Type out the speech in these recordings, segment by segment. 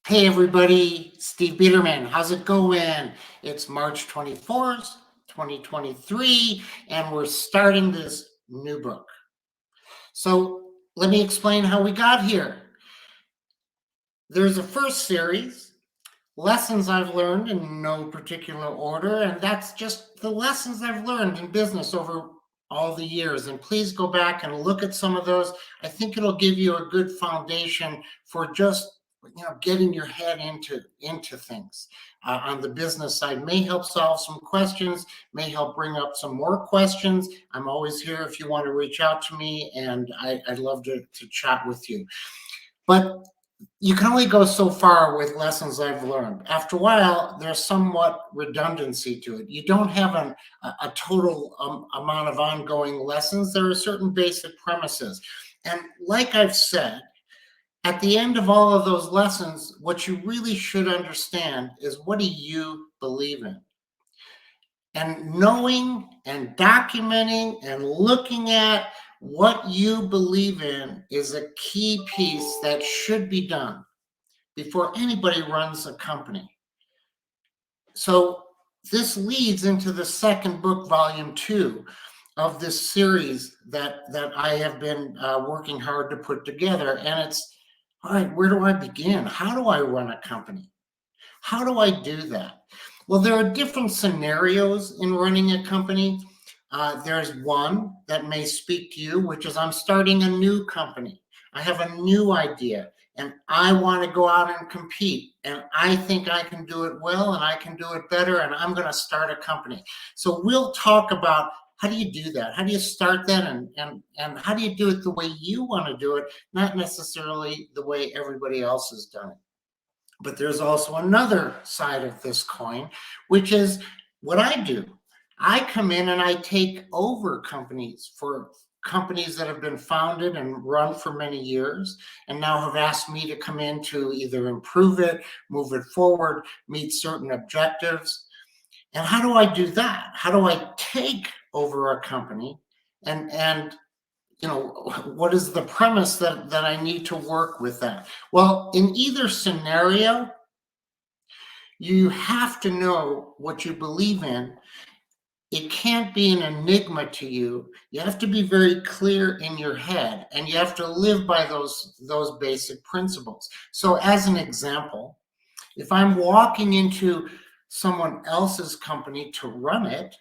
Hey everybody, Steve Biederman. How's it going? It's March 24th, 2023, and we're starting this new book. So let me explain how we got here. There's a first series, lessons I've learned in no particular order, and that's just the lessons I've learned in business over all the years. And please go back and look at some of those. I think it'll give you a good foundation for just getting your head into things on the business side. May help solve some questions, may help bring up some more questions. I'm always here if you want to reach out to me, and I'd love to chat with you. But you can only go so far with lessons I've learned. After a while, there's somewhat redundancy to it. You don't have a total amount of ongoing lessons. There are certain basic premises. And like I've said, at the end of all of those lessons, what you really should understand is, what do you believe in? And knowing and documenting and looking at what you believe in is a key piece that should be done before anybody runs a company. So this leads into the second book, volume 2 of this series that I have been working hard to put together. And it's, all right, where do I begin? How do I run a company? How do I do that? Well, there are different scenarios in running a company. There's one that may speak to you, which is, I'm starting a new company. I have a new idea and I want to go out and compete. And I think I can do it well and I can do it better. And I'm going to start a company. So we'll talk about, how do you do that? How do you start that? And how do you do it the way you want to do it, not necessarily the way everybody else has done it. But there's also another side of this coin, which is what I do. I come in and I take over companies that have been founded and run for many years, and now have asked me to come in to either improve it, move it forward, meet certain objectives. And how do I do that? How do I take over a company and what is the premise that I need to work with that? Well, in either scenario, you have to know what you believe in. It can't be an enigma to you. You have to be very clear in your head, and you have to live by those basic principles. So as an example, if I'm walking into someone else's company to run it,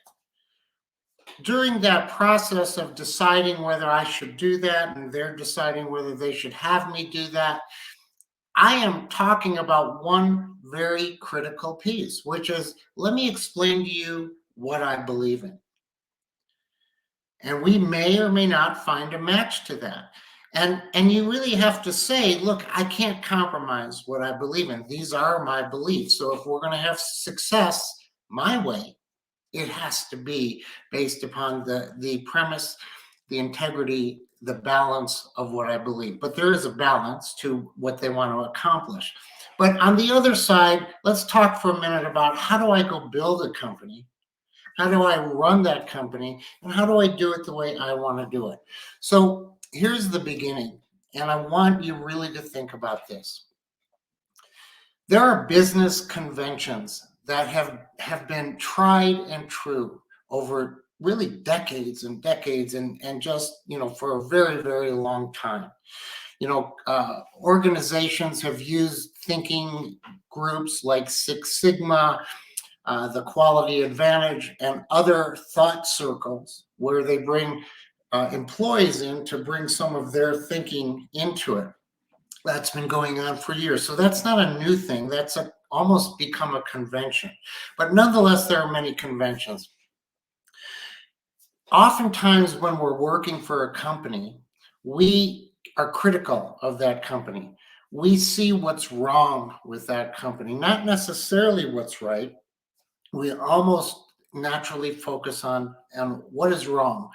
during that process of deciding whether I should do that and they're deciding whether they should have me do that, I am talking about one very critical piece, which is, let me explain to you what I believe in. And we may or may not find a match to that. And you really have to say, look, I can't compromise what I believe in. These are my beliefs. So if we're going to have success my way, it has to be based upon the premise, the integrity, the balance of what I believe. But there is a balance to what they want to accomplish. But on the other side, let's talk for a minute about, how do I go build a company? How do I run that company? And how do I do it the way I want to do it? So here's the beginning. And I want you really to think about this. There are business conventions that have been tried and true over really decades and decades, and just, for a very, very long time. Organizations have used thinking groups like Six Sigma, the Quality Advantage, and other thought circles where they bring employees in to bring some of their thinking into it. That's been going on for years. So that's not a new thing. That's almost become a convention. But nonetheless, there are many conventions. Oftentimes when we're working for a company, we are critical of that company. We see what's wrong with that company, not necessarily what's right. We almost naturally focus on what is wrong,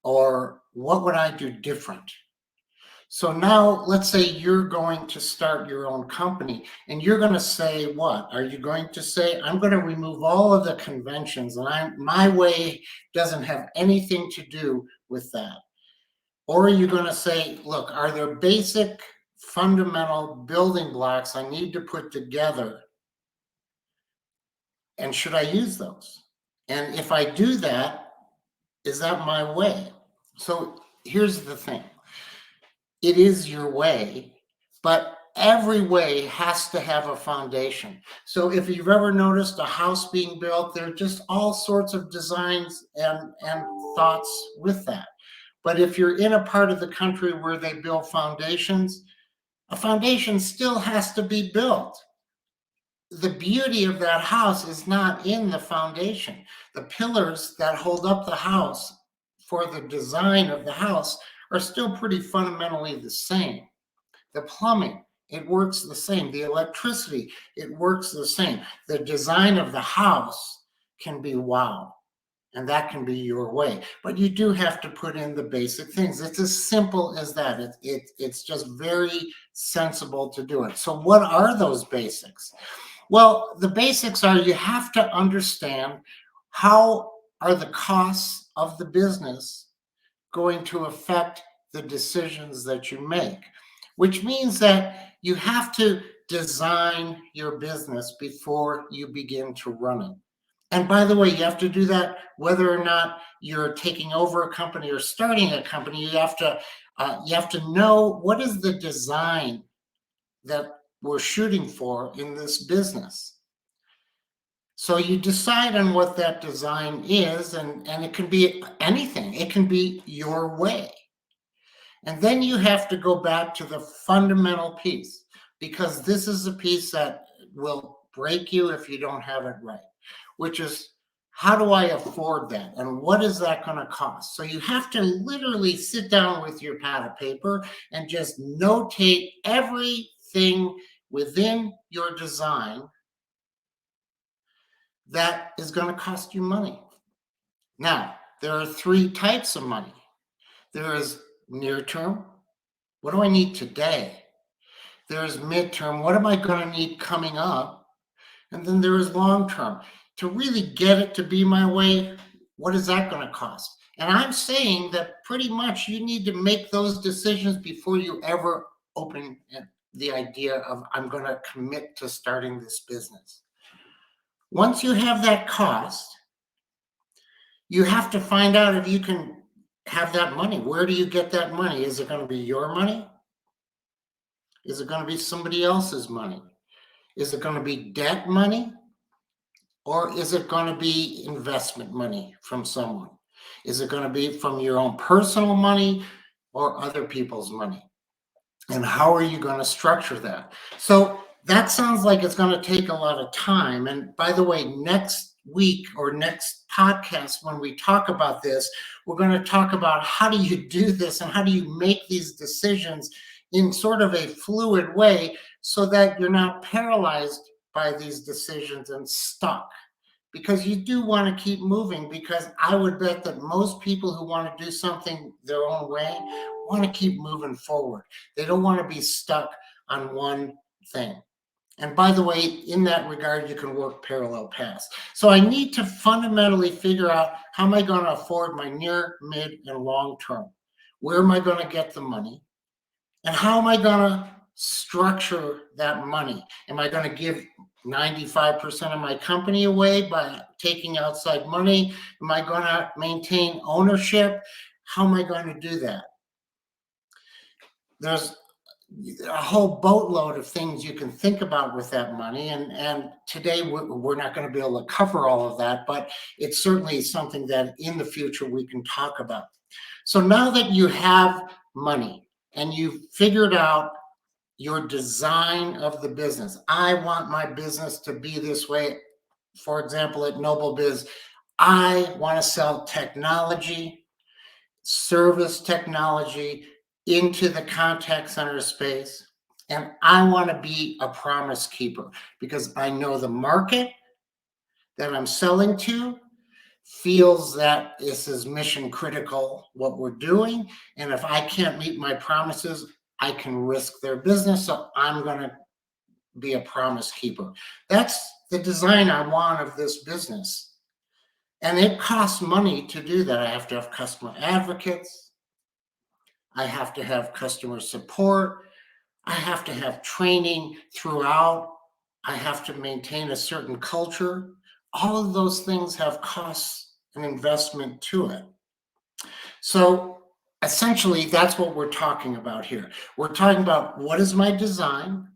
or what would I do different. So now let's say you're going to start your own company, and you're going to say, what? Are you going to say, I'm going to remove all of the conventions, and my way doesn't have anything to do with that? Or are you going to say, look, are there basic fundamental building blocks I need to put together? And should I use those? And if I do that, is that my way? So here's the thing. It is your way, but every way has to have a foundation. So if you've ever noticed a house being built, there are just all sorts of designs and thoughts with that. But if you're in a part of the country where they build foundations, a foundation still has to be built. The beauty of that house is not in the foundation. The pillars that hold up the house for the design of the house are still pretty fundamentally the same. The plumbing, it works the same. The electricity, it works the same. The design of the house can be wow, and that can be your way. But you do have to put in the basic things. It's as simple as that. It's just very sensible to do it. So what are those basics? Well, the basics are you have to understand how are the costs of the business going to affect the decisions that you make, which means that you have to design your business before you begin to run it. And by the way, you have to do that whether or not you're taking over a company or starting a company. You have to know what is the design that we're shooting for in this business. So you decide on what that design is, and it can be anything. It can be your way. And then you have to go back to the fundamental piece, because this is a piece that will break you if you don't have it right, which is how do I afford that? And what is that going to cost? So you have to literally sit down with your pad of paper and just notate everything within your design that is going to cost you money. Now, there are three types of money. There is near term. What do I need today? There is midterm. What am I going to need coming up? And then there is long term. To really get it to be my way, what is that going to cost? And I'm saying that pretty much you need to make those decisions before you ever open the idea of I'm going to commit to starting this business. Once you have that cost, you have to find out if you can have that money. Where do you get that money? Is it going to be your money? Is it going to be somebody else's money? Is it going to be debt money? Or is it going to be investment money from someone? Is it going to be from your own personal money or other people's money? And how are you going to structure that? So that sounds like it's going to take a lot of time. And by the way, next week or next podcast, when we talk about this, we're going to talk about how do you do this and how do you make these decisions in sort of a fluid way so that you're not paralyzed by these decisions and stuck. Because you do want to keep moving, because I would bet that most people who want to do something their own way want to keep moving forward. They don't want to be stuck on one thing. And by the way, in that regard, you can work parallel paths. So I need to fundamentally figure out how am I going to afford my near, mid, and long term? Where am I going to get the money? And how am I going to structure that money? Am I going to give 95% of my company away by taking outside money? Am I going to maintain ownership? How am I going to do that? There's a whole boatload of things you can think about with that money. And today we're not going to be able to cover all of that, but it's certainly something that in the future we can talk about. So now that you have money and you've figured out your design of the business, I want my business to be this way. For example, at Noble Biz, I want to sell technology, service technology into the contact center space. And I want to be a promise keeper because I know the market that I'm selling to feels that this is mission critical, what we're doing. And if I can't meet my promises, I can risk their business. So I'm going to be a promise keeper. That's the design I want of this business. And it costs money to do that. I have to have customer advocates. I have to have customer support. I have to have training throughout. I have to maintain a certain culture. All of those things have costs and investment to it. So essentially, that's what we're talking about here. We're talking about what is my design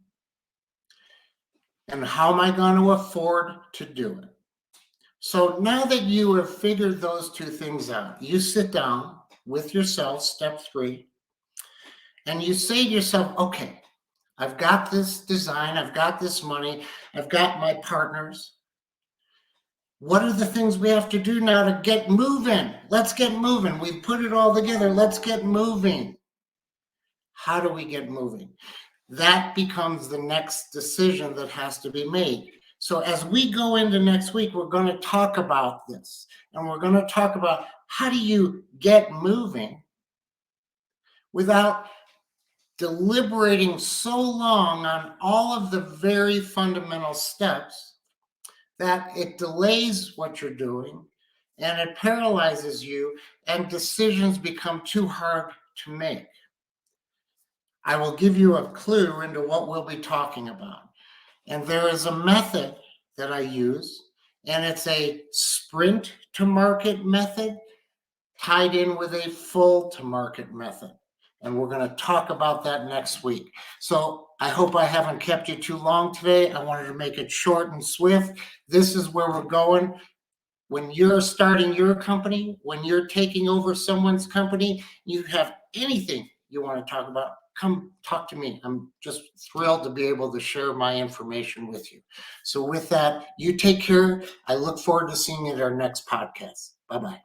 and how am I going to afford to do it. So now that you have figured those two things out, you sit down with yourself, step 3, and you say to yourself, okay, I've got this design, I've got this money, I've got my partners. What are the things we have to do now to get moving? Let's get moving. We've put it all together. Let's get moving. How do we get moving? That becomes the next decision that has to be made. So as we go into next week, we're going to talk about this, and we're going to talk about how do you get moving without deliberating so long on all of the very fundamental steps that it delays what you're doing and it paralyzes you, and decisions become too hard to make. I will give you a clue into what we'll be talking about. And there is a method that I use, and it's a sprint to market method tied in with a full to market method. And we're going to talk about that next week. So I hope I haven't kept you too long today. I wanted to make it short and swift. This is where we're going. When you're starting your company, when you're taking over someone's company, you have anything you want to talk about, come talk to me. I'm just thrilled to be able to share my information with you. So with that, you take care. I look forward to seeing you at our next podcast. Bye-bye.